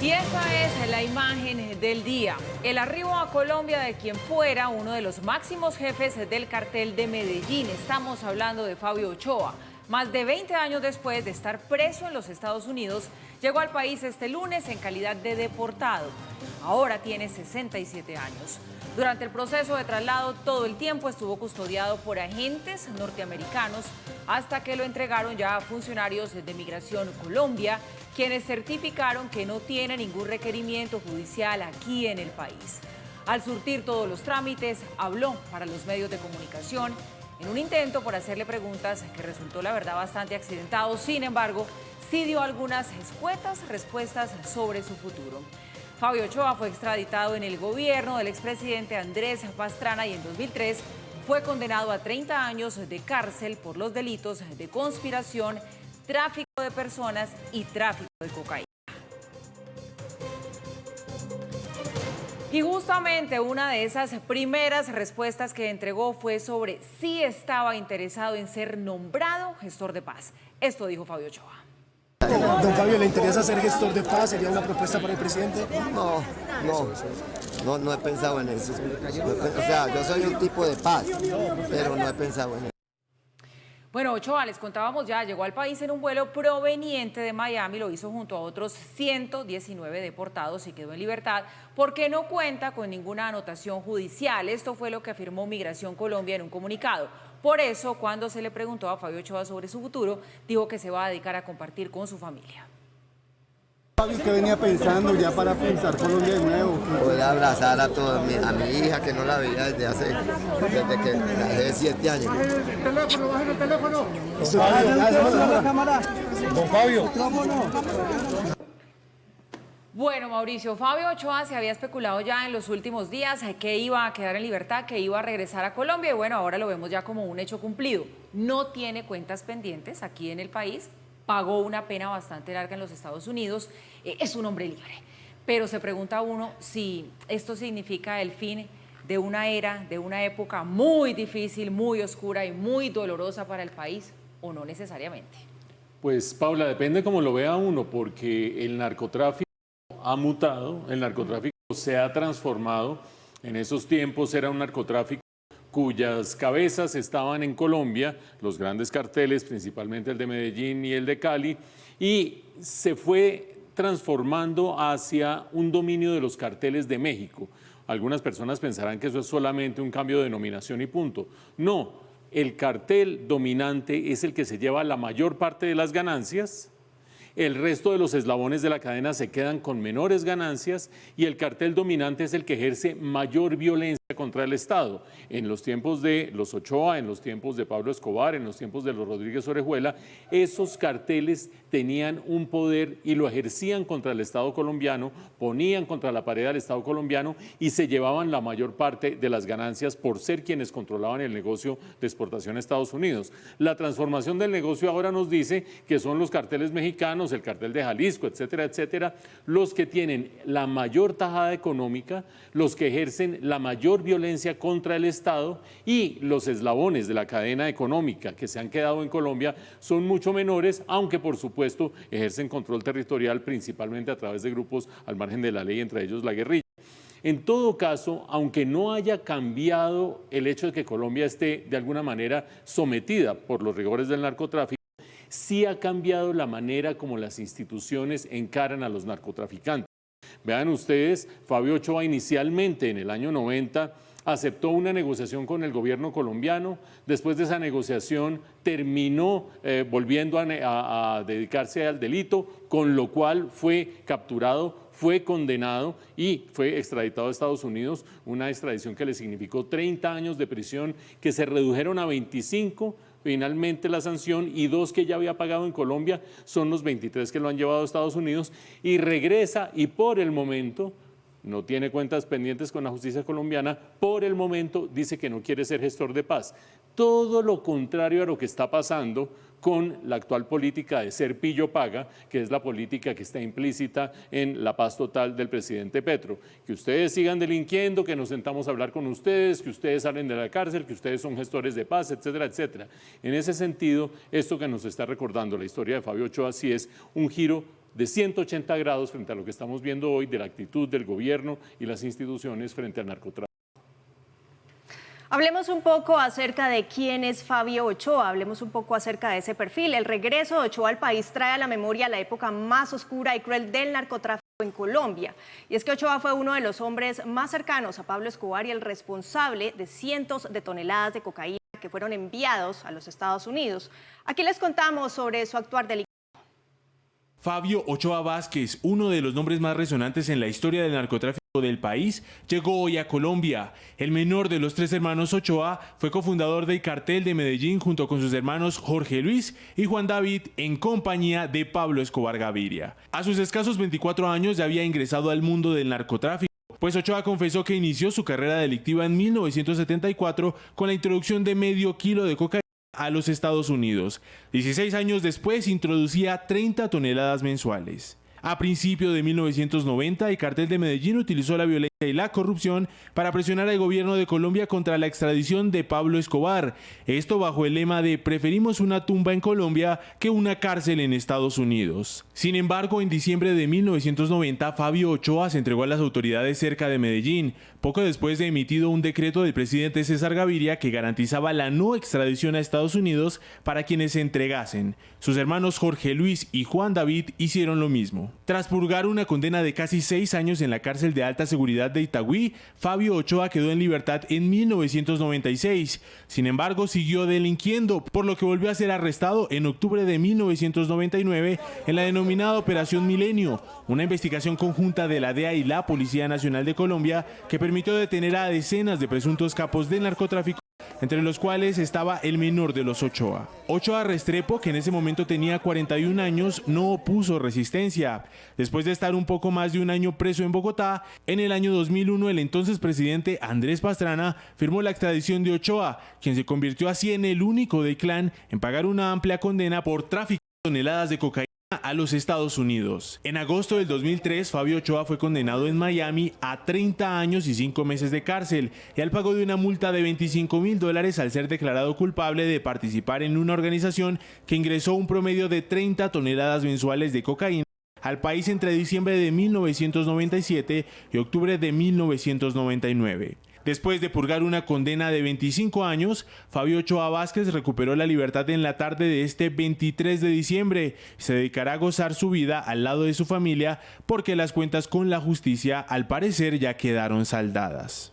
Y esa es la imagen del día. El arribo a Colombia de quien fuera uno de los máximos jefes del cartel de Medellín. Estamos hablando de Fabio Ochoa. Más de 20 años después de estar preso en los Estados Unidos, llegó al país este lunes en calidad de deportado. Ahora tiene 67 años. Durante el proceso de traslado, todo el tiempo estuvo custodiado por agentes norteamericanos hasta que lo entregaron ya a funcionarios de Migración Colombia, quienes certificaron que no tiene ningún requerimiento judicial aquí en el país. Al surtir todos los trámites, habló para los medios de comunicación en un intento por hacerle preguntas que resultó, la verdad, bastante accidentado. Sin embargo, sí dio algunas escuetas respuestas sobre su futuro. Fabio Ochoa fue extraditado en el gobierno del expresidente Andrés Pastrana y en 2003 fue condenado a 30 años de cárcel por los delitos de conspiración, tráfico de personas y tráfico de cocaína. Y justamente una de esas primeras respuestas que entregó fue sobre si estaba interesado en ser nombrado gestor de paz. Esto dijo Fabio Ochoa. Don Fabio, ¿le interesa ser gestor de paz? ¿Sería una propuesta para el presidente? No he pensado en eso. O sea, yo soy un tipo de paz, pero no he pensado en eso. Bueno, Ochoa, les contábamos ya, llegó al país en un vuelo proveniente de Miami, lo hizo junto a otros 119 deportados y quedó en libertad porque no cuenta con ninguna anotación judicial. Esto fue lo que afirmó Migración Colombia en un comunicado. Por eso, cuando se le preguntó a Fabio Ochoa sobre su futuro, dijo que se va a dedicar a compartir con su familia. Fabio, ¿qué venía pensando ya para pensar Colombia de nuevo? Poder abrazar a mi hija, que no la veía desde que hace 7 años. Teléfono, bajen el teléfono. Don Fabio. Bueno, Mauricio, Fabio Ochoa se había especulado ya en los últimos días que iba a quedar en libertad, que iba a regresar a Colombia y bueno, ahora lo vemos ya como un hecho cumplido. No tiene cuentas pendientes aquí en el país, pagó una pena bastante larga en los Estados Unidos, es un hombre libre. Pero se pregunta uno si esto significa el fin de una era, de una época muy difícil, muy oscura y muy dolorosa para el país, o no necesariamente. Pues, Paula, depende cómo lo vea uno, porque el narcotráfico ha mutado, el narcotráfico se ha transformado. En esos tiempos era un narcotráfico cuyas cabezas estaban en Colombia, los grandes carteles, principalmente el de Medellín y el de Cali, y se fue transformando hacia un dominio de los carteles de México. Algunas personas pensarán que eso es solamente un cambio de denominación y punto. No, el cartel dominante es el que se lleva la mayor parte de las ganancias. El resto de los eslabones de la cadena se quedan con menores ganancias y el cartel dominante es el que ejerce mayor violencia contra el Estado. En los tiempos de los Ochoa, en los tiempos de Pablo Escobar, en los tiempos de los Rodríguez Orejuela, esos carteles tenían un poder y lo ejercían contra el Estado colombiano, ponían contra la pared al Estado colombiano y se llevaban la mayor parte de las ganancias por ser quienes controlaban el negocio de exportación a Estados Unidos. La transformación del negocio ahora nos dice que son los carteles mexicanos, el cartel de Jalisco, etcétera, etcétera, los que tienen la mayor tajada económica, los que ejercen la mayor violencia contra el Estado y los eslabones de la cadena económica que se han quedado en Colombia son mucho menores, aunque por supuesto ejercen control territorial principalmente a través de grupos al margen de la ley, entre ellos la guerrilla. En todo caso, aunque no haya cambiado el hecho de que Colombia esté de alguna manera sometida por los rigores del narcotráfico, sí ha cambiado la manera como las instituciones encaran a los narcotraficantes. Vean ustedes, Fabio Ochoa inicialmente en el año 90 aceptó una negociación con el gobierno colombiano, después de esa negociación terminó volviendo a dedicarse al delito, con lo cual fue capturado, fue condenado y fue extraditado a Estados Unidos, una extradición que le significó 30 años de prisión que se redujeron a 25. Finalmente la sanción y 2 que ya había pagado en Colombia son los 23 que lo han llevado a Estados Unidos y regresa y por el momento no tiene cuentas pendientes con la justicia colombiana, por el momento dice que no quiere ser gestor de paz. Todo lo contrario a lo que está pasando con la actual política de ser pillo paga, que es la política que está implícita en la paz total del presidente Petro. Que ustedes sigan delinquiendo, que nos sentamos a hablar con ustedes, que ustedes salen de la cárcel, que ustedes son gestores de paz, etcétera, etcétera. En ese sentido, esto que nos está recordando la historia de Fabio Ochoa sí es un giro de 180 grados frente a lo que estamos viendo hoy de la actitud del gobierno y las instituciones frente al narcotráfico. Hablemos un poco acerca de quién es Fabio Ochoa, hablemos un poco acerca de ese perfil. El regreso de Ochoa al país trae a la memoria la época más oscura y cruel del narcotráfico en Colombia. Y es que Ochoa fue uno de los hombres más cercanos a Pablo Escobar y el responsable de cientos de toneladas de cocaína que fueron enviados a los Estados Unidos. Aquí les contamos sobre su actuar delictivo. Fabio Ochoa Vázquez, uno de los nombres más resonantes en la historia del narcotráfico del país, llegó hoy a Colombia. El menor de los 3 hermanos Ochoa fue cofundador del Cartel de Medellín junto con sus hermanos Jorge Luis y Juan David en compañía de Pablo Escobar Gaviria. A sus escasos 24 años ya había ingresado al mundo del narcotráfico, pues Ochoa confesó que inició su carrera delictiva en 1974 con la introducción de medio kilo de cocaína a los Estados Unidos. 16 años después introducía 30 toneladas mensuales. A principios de 1990, el Cartel de Medellín utilizó la violencia y la corrupción para presionar al gobierno de Colombia contra la extradición de Pablo Escobar. Esto bajo el lema de preferimos una tumba en Colombia que una cárcel en Estados Unidos. Sin embargo, en diciembre de 1990, Fabio Ochoa se entregó a las autoridades cerca de Medellín, poco después de emitido un decreto del presidente César Gaviria que garantizaba la no extradición a Estados Unidos para quienes se entregasen. Sus hermanos Jorge Luis y Juan David hicieron lo mismo. Tras purgar una condena de casi 6 años en la cárcel de alta seguridad de Itagüí, Fabio Ochoa quedó en libertad en 1996. Sin embargo, siguió delinquiendo, por lo que volvió a ser arrestado en octubre de 1999 en la denominada Operación Milenio, una investigación conjunta de la DEA y la Policía Nacional de Colombia que permitió detener a decenas de presuntos capos del narcotráfico, entre los cuales estaba el menor de los Ochoa. Ochoa Restrepo, que en ese momento tenía 41 años, no opuso resistencia. Después de estar un poco más de un año preso en Bogotá, en el año 2001 el entonces presidente Andrés Pastrana firmó la extradición de Ochoa, quien se convirtió así en el único del clan en pagar una amplia condena por tráfico de toneladas de cocaína a los Estados Unidos. En agosto del 2003, Fabio Ochoa fue condenado en Miami a 30 años y 5 meses de cárcel y al pago de una multa de $25.000 al ser declarado culpable de participar en una organización que ingresó un promedio de 30 toneladas mensuales de cocaína al país entre diciembre de 1997 y octubre de 1999. Después de purgar una condena de 25 años, Fabio Ochoa Vázquez recuperó la libertad en la tarde de este 23 de diciembre. Se dedicará a gozar su vida al lado de su familia porque las cuentas con la justicia al parecer ya quedaron saldadas.